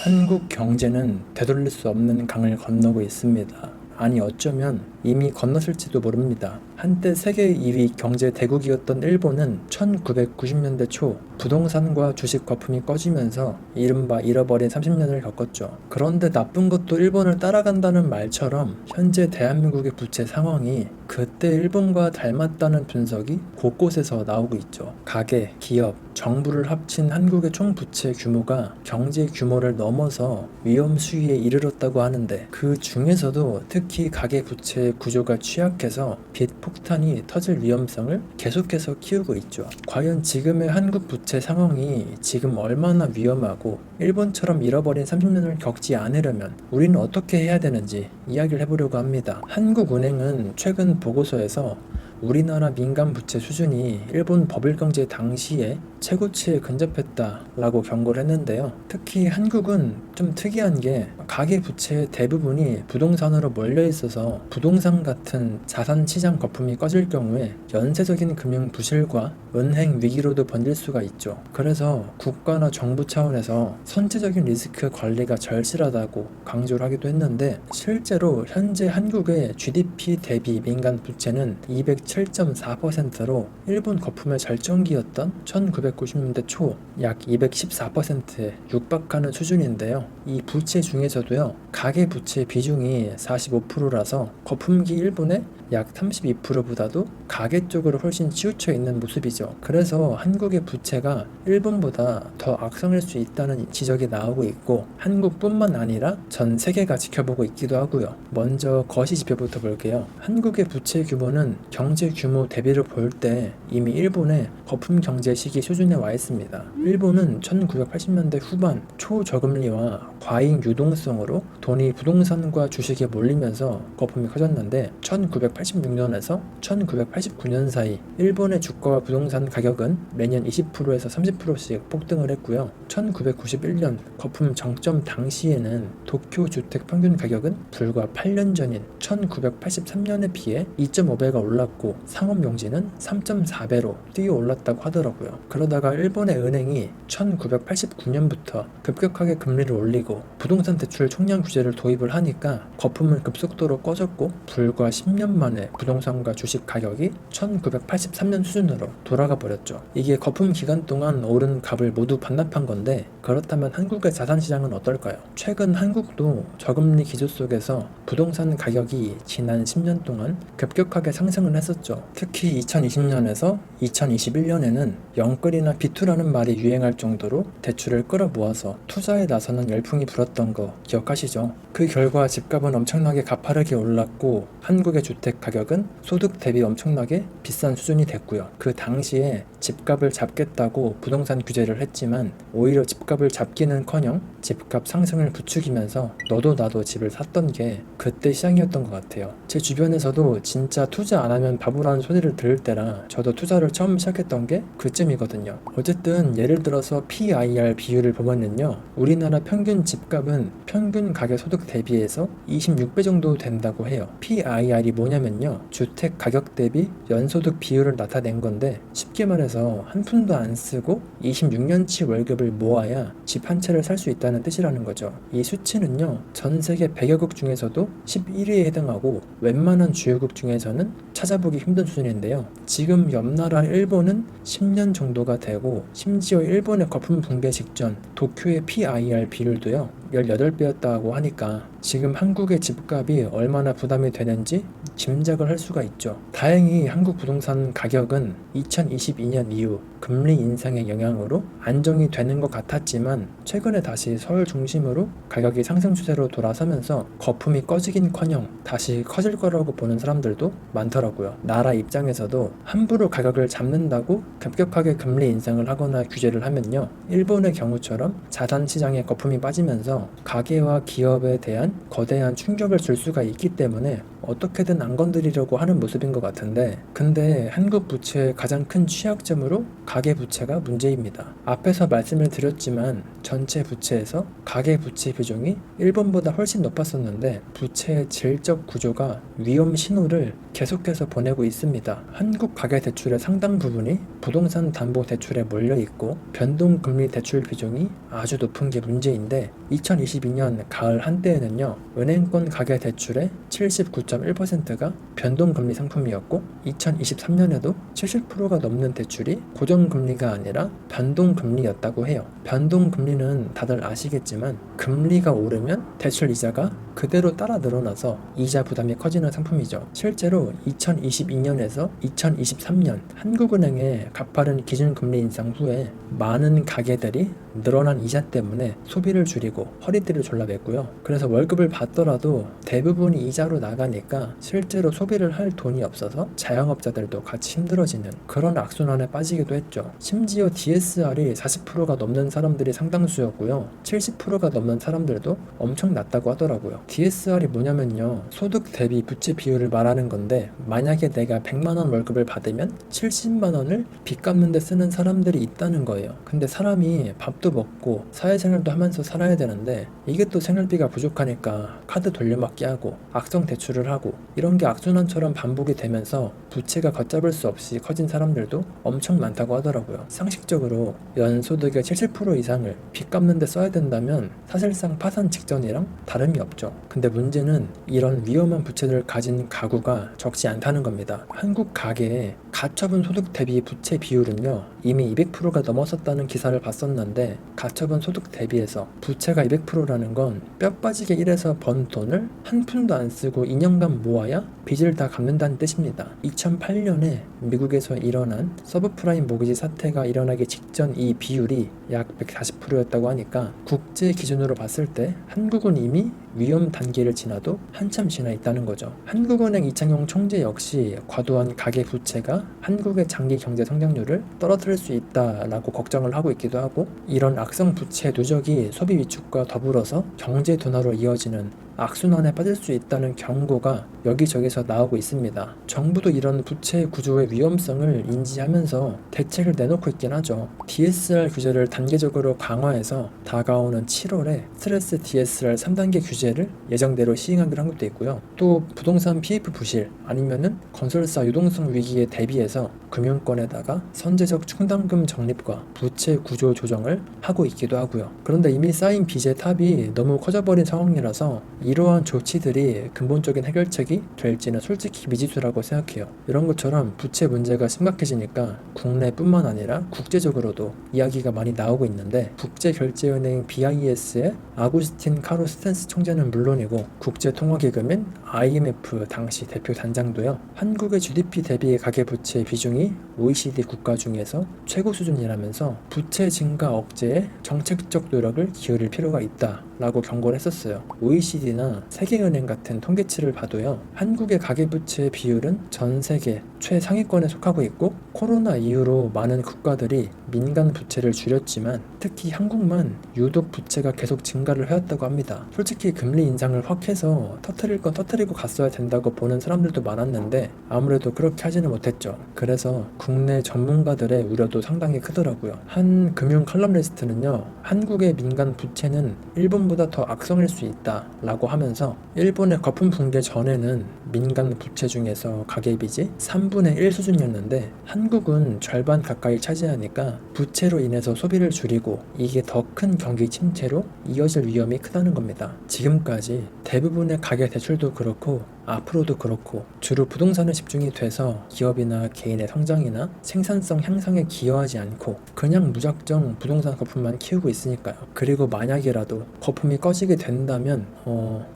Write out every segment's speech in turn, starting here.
한국 경제는 되돌릴 수 없는 강을 건너고 있습니다. 아니 어쩌면 이미 건넜을지도 모릅니다. 한때 세계 2위 경제 대국이었던 일본은 1990년대 초 부동산과 주식 거품이 꺼지면서 이른바 잃어버린 30년을 겪었죠. 그런데 나쁜 것도 일본을 따라간다는 말처럼 현재 대한민국의 부채 상황이 그때 일본과 닮았다는 분석이 곳곳에서 나오고 있죠. 가계, 기업, 정부를 합친 한국의 총 부채 규모가 경제 규모를 넘어서 위험 수위에 이르렀다고 하는데, 그 중에서도 특히 가계 부채 구조가 취약해서 빚 폭탄이 터질 위험성을 계속해서 키우고 있죠. 과연 지금의 한국 부채 상황이 지금 얼마나 위험하고 일본처럼 잃어버린 30년을 겪지 않으려면 우리는 어떻게 해야 되는지 이야기를 해보려고 합니다. 한국은행은 최근 보고서에서 우리나라 민간 부채 수준이 일본 버블 경제 당시에 최고치에 근접했다라고 경고를 했는데요. 특히 한국은 좀 특이한 게 가계 부채의 대부분이 부동산으로 몰려 있어서 부동산 같은 자산 시장 거품이 꺼질 경우에 연쇄적인 금융 부실과 은행 위기로도 번질 수가 있죠. 그래서 국가나 정부 차원에서 선제적인 리스크 관리가 절실하다고 강조를 하기도 했는데, 실제로 현재 한국의 GDP 대비 민간 부채는 207.4%로 일본 거품의 절정기였던 1990년대 초 약 214%에 육박하는 수준인데요. 이 부채 중에서도요, 가계 부채 비중이 45%라서 거품기 일본의 약 32%보다도 가계 쪽으로 훨씬 치우쳐 있는 모습이죠. 그래서 한국의 부채가 일본보다 더 악성일 수 있다는 지적이 나오고 있고, 한국뿐만 아니라 전 세계가 지켜보고 있기도 하고요. 먼저 거시 지표부터 볼게요. 한국의 부채 규모는 경제 규모 대비를 볼 때 이미 일본의 거품 경제 시기 수준에 와 있습니다. 일본은 1980년대 후반 초저금리와 과잉 유동성으로 돈이 부동산과 주식에 몰리면서 거품이 커졌는데, 1986년에서 1989년 사이 일본의 주가와 부동산 가격은 매년 20%에서 30%씩 폭등을 했고요. 1991년 거품 정점 당시에는 도쿄 주택 평균 가격은 불과 8년 전인 1983년에 비해 2.5배가 올랐고 상업 용지는 3.4배로 뛰어 올랐다고 하더라고요. 그러다가 일본의 은행이 1989년부터 급격하게 금리를 올리고 부동산 대출 총량 규제를 도입을 하니까 거품은 급속도로 꺼졌고, 불과 10년 만에 부동산과 주식 가격이 1983년 수준으로 돌아가 버렸죠. 이게 거품 기간 동안 오른 값을 모두 반납한 건데, 그렇다면 한국의 자산시장은 어떨까요? 최근 한국도 저금리 기조 속에서 부동산 가격이 지난 10년 동안 급격하게 상승을 했었죠. 특히 2020년에서 2021년에는 영끌이나 비투라는 말이 유행할 정도로 대출을 끌어모아서 투자에 나서는 열풍이 불었던 거 기억하시죠? 그 결과 집값은 엄청나게 가파르게 올랐고, 한국의 주택 가격은 소득 대비 엄청나게 비싼 수준이 됐고요. 그 당시에 집값을 잡겠다고 부동산 규제를 했지만 오히려 집값을 잡기는커녕 집값 상승을 부추기면서 너도 나도 집을 샀던 게 그때 시장이었던 것 같아요. 제 주변에서도 진짜 투자 안 하면 바보라는 소리를 들을 때라 저도 투자를 처음 시작했던 게 그쯤이거든요. 어쨌든 예를 들어서 PIR 비율을 보면요, 우리나라 평균 집값은 평균 가계 소득 대비해서 26배 정도 된다고 해요. PIR이 뭐냐면요, 주택 가격 대비 연소득 비율을 나타낸 건데, 쉽게 말해서 한 푼도 안 쓰고 26년치 월급을 모아야 집 한 채를 살 수 있다는 뜻이라는 거죠. 이 수치는요, 전 세계 100여국 중에서도 11위에 해당하고 웬만한 주요국 중에서는 찾아보기 힘든 수준인데요. 지금 옆나라 일본은 10년 정도가 되고, 심지어 일본의 거품 붕괴 직전 도쿄의 PIR 비율도요 18배였다고 하니까 지금 한국의 집값이 얼마나 부담이 되는지 짐작을 할 수가 있죠. 다행히 한국 부동산 가격은 2022년 이후 금리 인상의 영향으로 안정이 되는 것 같았지만, 최근에 다시 서울 중심으로 가격이 상승 추세로 돌아서면서 거품이 꺼지긴커녕 다시 커질 거라고 보는 사람들도 많더라고요. 나라 입장에서도 함부로 가격을 잡는다고 급격하게 금리 인상을 하거나 규제를 하면요, 일본의 경우처럼 자산 시장에 거품이 빠지면서 가계와 기업에 대한 거대한 충격을 줄 수가 있기 때문에 어떻게든 안 건드리려고 하는 모습인 것 같은데, 근데 한국 부채의 가장 큰 취약점으로 가계 부채가 문제입니다. 앞에서 말씀을 드렸지만 전체 부채에서 가계 부채 비중이 일본보다 훨씬 높았었는데, 부채의 질적 구조가 위험 신호를 계속해서 보내고 있습니다. 한국 가계대출의 상당 부분이 부동산 담보 대출에 몰려 있고 변동금리 대출 비중이 아주 높은 게 문제인데 2022년 가을 한때에는요 은행권 가계대출의 79.1%가 변동금리 상품이었고 2023년에도 70%가 넘는 대출이 고정금리가 아니라 변동금리였다고 해요. 변동금리는 다들 아시겠지만 금리가 오르면 대출 이자가 그대로 따라 늘어나서 이자 부담이 커지는 상품이죠. 실제로 2022년에서 2023년 한국은행의 가파른 기준금리 인상 후에 많은 가게들이 늘어난 이자 때문에 소비를 줄이고 허리띠를 졸라맸고요. 그래서 월급을 받더라도 대부분이 이자로 나가니까 실제로 소비를 할 돈이 없어서 자영업자들도 같이 힘들어지는 그런 악순환에 빠지기도 했죠. 심지어 DSR이 40%가 넘는 사람들이 상당수였고요. 70%가 넘는 사람들도 엄청 낮다고 하더라고요. DSR이 뭐냐면요. 소득 대비 부채 비율을 말하는 건데 만약에 내가 100만원 월급을 받으면 70만원을 빚 갚는 데 쓰는 사람들이 있다는 거예요. 근데 사람이 밥도 먹고 사회생활도 하면서 살아야 되는데 이게 또 생활비가 부족하니까 카드 돌려막기 하고 악성 대출을 하고 이런 게 악순환처럼 반복이 되면서 부채가 걷잡을 수 없이 커진 사람들도 엄청 많다고 하더라고요. 상식적으로 연소득의 70% 이상을 빚 갚는 데 써야 된다면 사실상 파산 직전이랑 다름이 없죠. 근데 문제는 이런 위험한 부채를 가진 가구가 적지 않다는 겁니다. 한국 가계의 가처분 소득 대비 부채 비율은요 이미 200%가 넘어섰다는 기사를 봤었는데 가처분 소득 대비해서 부채가 200%라는 건 뼈 빠지게 일해서 번 돈을 한 푼도 안 쓰고 2년간 모아야 빚을 다 갚는다는 뜻입니다. 2008년에 미국에서 일어난 서브프라임 모기지 사태가 일어나기 직전 이 비율이 약 140%였다고 하니까 국제 기준으로 봤을 때 한국은 이미 위험 단계를 지나도 한참 지나 있다는 거죠. 한국은행 이창용 총재 역시 과도한 가계 부채가 한국의 장기 경제 성장률을 떨어뜨릴 수 있다라고 걱정을 하고 있기도 하고 이런 악성 부채 누적이 소비 위축과 더불어서 경제 둔화로 이어지는 악순환에 빠질 수 있다는 경고가 여기저기서 나오고 있습니다. 정부도 이런 부채 구조의 위험성을 인지하면서 대책을 내놓고 있긴 하죠. DSR 규제를 단계적으로 강화해서 다가오는 7월에 스트레스 DSR 3단계 규제를 예정대로 시행하기로 한 것도 있고요. 또 부동산 PF 부실 아니면은 건설사 유동성 위기에 대비해서 금융권에다가 선제적 충당금 적립과 부채 구조 조정을 하고 있기도 하고요. 그런데 이미 쌓인 빚의 탑이 너무 커져버린 상황이라서 이러한 조치들이 근본적인 해결책이 될지는 솔직히 미지수라고 생각해요. 이런 것처럼 부채 문제가 심각해지니까 국내뿐만 아니라 국제적으로도 이야기가 많이 나오고 있는데 국제결제은행 BIS의 아구스틴 카로스텐스 총재는 물론이고 국제통화기금인 IMF 당시 대표 단장도요. 한국의 GDP 대비 가계부채 비중이 OECD 국가 중에서 최고 수준이라면서 부채 증가 억제에 정책적 노력을 기울일 필요가 있다라고 경고를 했었어요. OECD나 세계은행 같은 통계치를 봐도요. 한국의 가계부채 비율은 전 세계 최상위권에 속하고 있고 코로나 이후로 많은 국가들이 민간 부채를 줄였지만 특히 한국만 유독 부채가 계속 증가를 해왔다고 합니다. 솔직히 금리 인상을 확 해서 터뜨릴 건 터뜨리고 갔어야 된다고 보는 사람들도 많았는데 아무래도 그렇게 하지는 못했죠. 그래서 국내 전문가들의 우려도 상당히 크더라고요. 한 금융 칼럼니스트는요. 한국의 민간 부채는 일본보다 더 악성일 수 있다 라고 하면서 일본의 거품 붕괴 전에는 민간 부채 중에서 가계빚이 3분의 1 수준이었는데 한국은 절반 가까이 차지하니까 부채로 인해서 소비를 줄이고 이게 더 큰 경기 침체로 이어질 위험이 크다는 겁니다. 지금까지 대부분의 가계 대출도 그렇고 앞으로도 그렇고 주로 부동산에 집중이 돼서 기업이나 개인의 성장이나 생산성 향상에 기여하지 않고 그냥 무작정 부동산 거품만 키우고 있으니까요. 그리고 만약이라도 거품이 꺼지게 된다면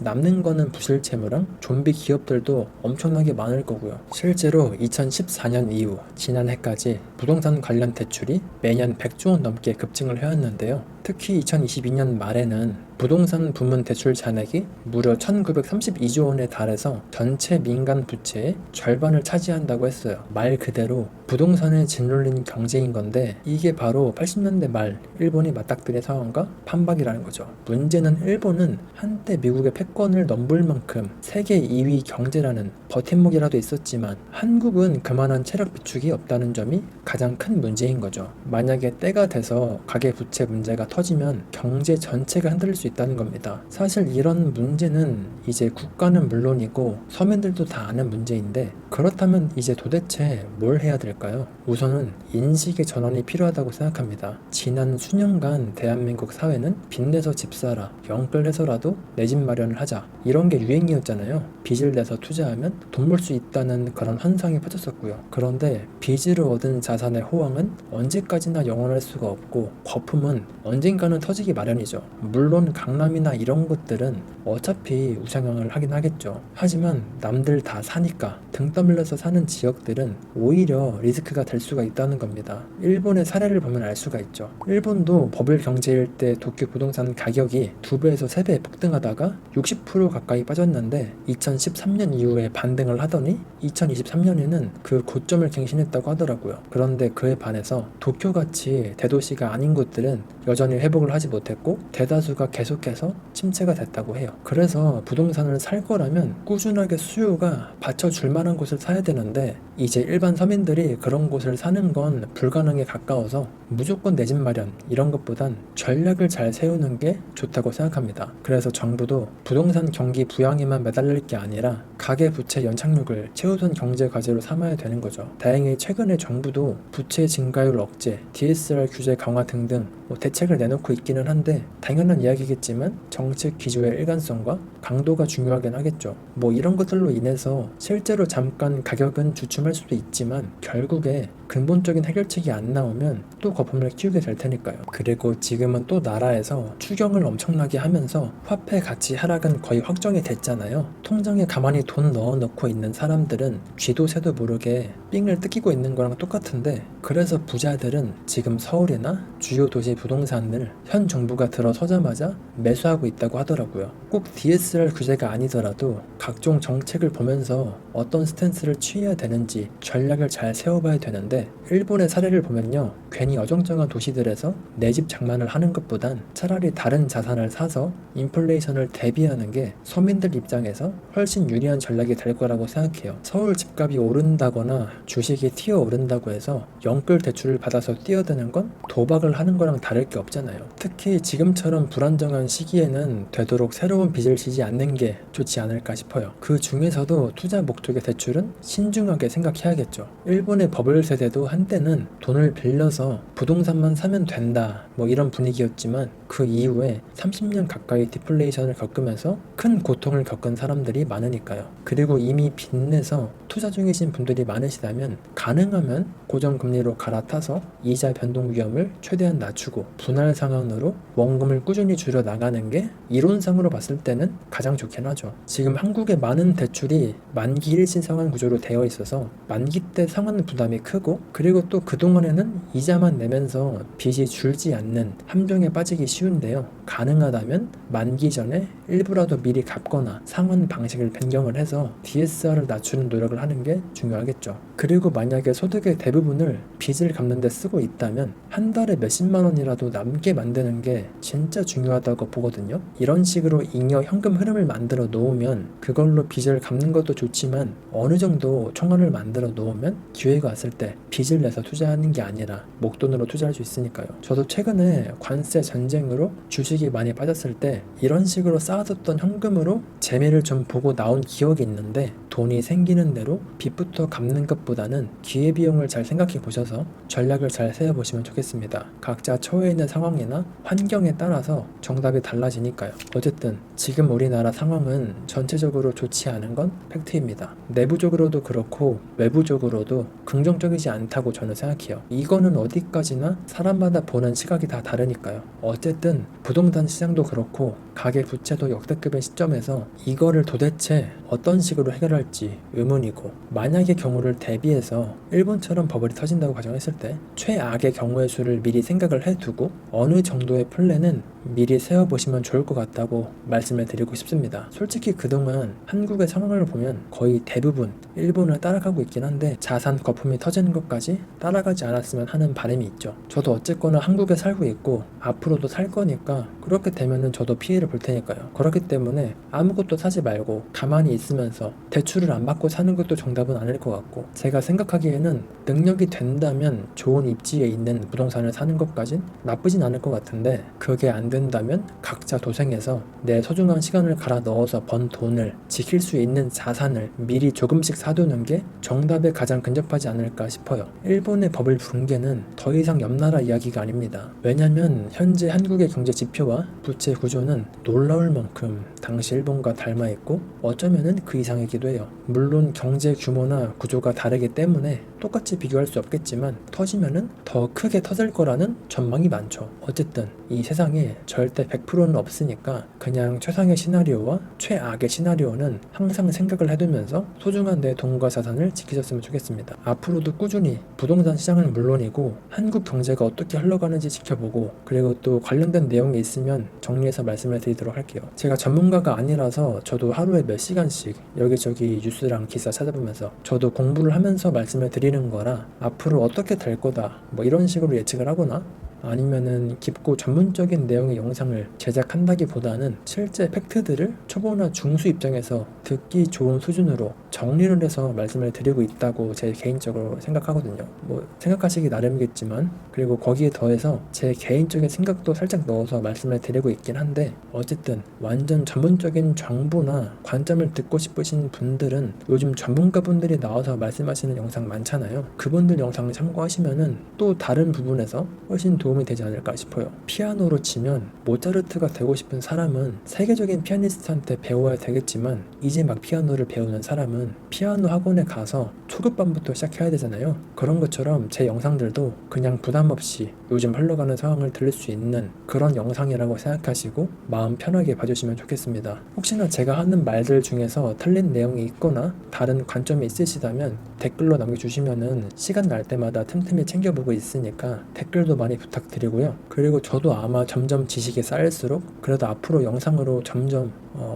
남는 거는 부실 채무랑 좀비 기업들도 엄청나게 많을 거고요. 실제로 2014년 이후 지난해까지 부동산 관련 대출이 매년 100조 원 넘게 급증을 해왔는데요. 특히 2022년 말에는 부동산 부문 대출 잔액이 무려 1932조 원에 달해서 전체 민간 부채의 절반을 차지한다고 했어요. 말 그대로 부동산에 짓눌린 경제인 건데 이게 바로 80년대 말 일본이 맞닥뜨린 상황과 판박이라는 거죠. 문제는 일본은 한때 미국의 패권을 넘볼 만큼 세계 2위 경제라는 버팀목이라도 있었지만 한국은 그만한 체력 비축이 없다는 점이 가장 큰 문제인 거죠. 만약에 때가 돼서 가계부채 문제가 터지면 경제 전체가 흔들릴 수 있다는 겁니다. 사실 이런 문제는 이제 국가는 물론이고 있고 서민들도 다 아는 문제인데, 그렇다면 이제 도대체 뭘 해야 될까요? 우선은 인식의 전환이 필요하다고 생각합니다. 지난 수년간 대한민국 사회는 빚내서 집 사라, 영끌 해서라도 내 집 마련을 하자, 이런 게 유행이었잖아요. 빚을 내서 투자하면 돈 벌 수 있다는 그런 환상이 퍼졌었고요. 그런데 빚으로 얻은 자산의 호황은 언제까지나 영원할 수가 없고, 거품은 언젠가는 터지기 마련이죠. 물론 강남이나 이런 곳들은 어차피 우상향을 하긴 하겠죠. 하지만 남들 다 사니까 등 떠밀려서 사는 지역들은 오히려 리스크가 될 수가 있다는 겁니다. 일본의 사례를 보면 알 수가 있죠. 일본도 버블 경제일 때 도쿄 부동산 가격이 2배에서 3배 폭등하다가 60% 가까이 빠졌는데, 2013년 이후에 반등을 하더니 2023년에는 그 고점을 갱신했다고 하더라고요. 그런데 그에 반해서 도쿄같이 대도시가 아닌 곳들은 여전히 회복을 하지 못했고 대다수가 계속해서 침체가 됐다고 해요. 그래서 부동산을 살 거라면 꾸준하게 수요가 받쳐줄 만한 곳을 사야 되는데, 이제 일반 서민들이 그런 곳을 사는 건 불가능에 가까워서 무조건 내 집 마련 이런 것보단 전략을 잘 세우는 게 좋다고 생각합니다. 그래서 정부도 부동산 경기 부양에만 매달릴 게 아니라 가계 부채 연착륙을 최우선 경제 과제로 삼아야 되는 거죠. 다행히 최근에 정부도 부채 증가율 억제, DSR 규제 강화 등등 대책을 내놓고 있기는 한데, 당연한 이야기겠지만 정책 기조의 일관성과 강도가 중요하긴 하겠죠. 이런 것들로 인해서 실제로 잠깐 가격은 주춤할 수도 있지만 결국에 근본적인 해결책이 안 나오면 또 거품을 키우게 될 테니까요. 그리고 지금은 또 나라에서 추경을 엄청나게 하면서 화폐 가치 하락은 거의 확정이 됐잖아요. 통장에 가만히 돈 넣어놓고 있는 사람들은 쥐도 새도 모르게 삥을 뜯기고 있는 거랑 똑같은데, 그래서 부자들은 지금 서울이나 주요 도시 부동산을 현 정부가 들어서자마자 매수하고 있다고 하더라고요. 꼭 DSR 규제가 아니더라도 각종 정책을 보면서 어떤 스탠스를 취해야 되는지 전략을 잘 세워봐야 되는데, 일본의 사례를 보면요, 괜히 어정쩡한 도시들에서 내 집 장만을 하는 것보단 차라리 다른 자산을 사서 인플레이션을 대비하는 게 서민들 입장에서 훨씬 유리한 전략이 될 거라고 생각해요. 서울 집값이 오른다거나 주식이 튀어 오른다고 해서 영끌 대출을 받아서 뛰어드는 건 도박을 하는 거랑 다를 게 없잖아요. 특히 지금처럼 불안정한 시기에는 되도록 새로운 빚을 지지 않는 게 좋지 않을까 싶어요. 그 중에서도 투자 목적의 대출은 신중하게 생각해야겠죠. 일본의 버블 세대도 한때는 돈을 빌려서 부동산만 사면 된다 이런 분위기였지만, 그 이후에 30년 가까이 디플레이션을 겪으면서 큰 고통을 겪은 사람들이 많으니까요. 그리고 이미 빚내서 투자 중이신 분들이 많으시다면 가능하면 고정금리로 갈아타서 이자 변동 위험을 최대한 낮추고 분할 상환으로 원금을 꾸준히 줄여 나가는 게 이론상으로 봤을 때는 가장 좋긴 하죠. 지금 한국의 많은 대출이 만기 일시 상환 구조로 되어 있어서 만기 때 상환 부담이 크고, 그리고 또 그동안에는 이자만 내면서 빚이 줄지 않는 함정에 빠지기 쉬운데요. 가능하다면 만기 전에 일부라도 미리 갚거나 상환 방식을 변경을 해서 DSR을 낮추는 노력을 하는 게 중요하겠죠. 그리고 만약에 소득의 대부분을 빚을 갚는 데 쓰고 있다면 한 달에 몇십만 원이라도 남게 만드는 게 진짜 중요하다고 보거든요. 이런 식으로 잉여 현금 흐름을 만들어 놓으면 그걸로 빚을 갚는 것도 좋지만 어느 정도 총알을 만들어 놓으면 기회가 왔을 때 빚을 내서 투자하는 게 아니라 목돈으로 투자할 수 있으니까요. 저도 최근에 관세 전쟁으로 주식이 많이 빠졌을 때 이런 식으로 쌓아뒀던 현금으로 재미를 좀 보고 나온 기억이 있는데, 돈이 생기는 대로 빚부터 갚는 것보다는 기회비용을 잘 생각해 보셔서 전략을 잘 세워보시면 좋겠습니다. 각자 처해 있는 상황이나 환경에 따라서 정답이 달라지니까요. 어쨌든 지금 우리나라 상황은 전체적으로 좋지 않은 건 팩트입니다. 내부적으로도 그렇고 외부적으로도 긍정적이지 않다고 저는 생각해요. 이거는 어디까지나 사람마다 보는 시각이 다 다르니까요. 어쨌든 부동산 시장도 그렇고 가계 부채도 역대급의 시점에서 이거를 도대체 어떤 식으로 해결할지 의문이고, 만약의 경우를 대비해서 일본처럼 버블이 터진다고 가정했을 때 최악의 경우의 수를 미리 생각을 해두고 어느 정도의 플랜은 미리 세워보시면 좋을 것 같다고 말씀을 드리고 싶습니다. 솔직히 그동안 한국의 상황을 보면 거의 대부분 일본을 따라가고 있긴 한데 자산 거품이 터지는 것까지 따라가지 않았으면 하는 바람이 있죠. 저도 어쨌거나 한국에 살고 있고 앞으로도 살 거니까 그렇게 되면은 저도 피해를 볼 테니까요. 그렇기 때문에 아무것도 사지 말고 가만히 있으면서 대출 대출을 안 받고 사는 것도 정답은 아닐 것 같고, 제가 생각하기에는 능력이 된다면 좋은 입지에 있는 부동산을 사는 것까진 나쁘진 않을 것 같은데, 그게 안 된다면 각자 도생해서 내 소중한 시간을 갈아 넣어서 번 돈을 지킬 수 있는 자산을 미리 조금씩 사두는 게 정답에 가장 근접하지 않을까 싶어요. 일본의 버블 붕괴는 더 이상 옆나라 이야기가 아닙니다. 왜냐면 현재 한국의 경제 지표와 부채 구조는 놀라울 만큼 당시 일본과 닮아 있고 어쩌면은 그 이상이기도 해요. 물론 경제 규모나 구조가 다르기 때문에 똑같이 비교할 수 없겠지만 터지면은 더 크게 터질 거라는 전망이 많죠. 어쨌든 이 세상에 절대 100%는 없으니까 그냥 최상의 시나리오와 최악의 시나리오는 항상 생각을 해두면서 소중한 내 돈과 자산을 지키셨으면 좋겠습니다. 앞으로도 꾸준히 부동산 시장은 물론이고 한국 경제가 어떻게 흘러가는지 지켜보고, 그리고 또 관련된 내용이 있으면 정리해서 말씀을 드리도록 할게요. 제가 전문가가 아니라서 저도 하루에 몇 시간씩 여기저기 뉴스랑 기사 찾아보면서 저도 공부를 하면서 말씀을 드리는 거라 앞으로 어떻게 될 거다 뭐 이런 식으로 예측을 하거나 아니면은 깊고 전문적인 내용의 영상을 제작한다기보다는 실제 팩트들을 초보나 중수 입장에서 듣기 좋은 수준으로 정리를 해서 말씀을 드리고 있다고 제 개인적으로 생각하거든요. 뭐 생각하시기 나름이겠지만, 그리고 거기에 더해서 제 개인적인 생각도 살짝 넣어서 말씀을 드리고 있긴 한데, 어쨌든 완전 전문적인 정보나 관점을 듣고 싶으신 분들은 요즘 전문가분들이 나와서 말씀하시는 영상 많잖아요. 그분들 영상을 참고하시면은 또 다른 부분에서 훨씬 도움이 되지 않을까 싶어요. 피아노로 치면 모차르트가 되고 싶은 사람은 세계적인 피아니스트한테 배워야 되겠지만, 이제 막 피아노를 배우는 사람은 피아노 학원에 가서 초급반부터 시작해야 되잖아요. 그런 것처럼 제 영상들도 그냥 부담 없이 요즘 흘러가는 상황을 들을 수 있는 그런 영상이라고 생각하시고 마음 편하게 봐주시면 좋겠습니다. 혹시나 제가 하는 말들 중에서 틀린 내용이 있거나 다른 관점이 있으시다면 댓글로 남겨주시면은 시간 날 때마다 틈틈이 챙겨보고 있으니까 댓글도 많이 부탁드리고요. 그리고 저도 아마 점점 지식이 쌓일수록 그래도 앞으로 영상으로 점점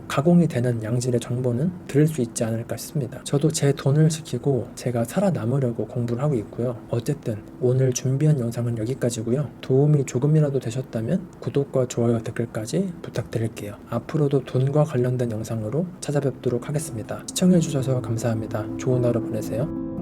가공이 되는 양질의 정보는 들을 수 있지 않을까 싶습니다. 저도 제 돈을 지키고 제가 살아남으려고 공부를 하고 있고요. 어쨌든 오늘 준비한 영상은 여기까지고요. 도움이 조금이라도 되셨다면 구독과 좋아요, 댓글까지 부탁드릴게요. 앞으로도 돈과 관련된 영상으로 찾아뵙도록 하겠습니다. 시청해주셔서 감사합니다. 좋은 하루 보내세요.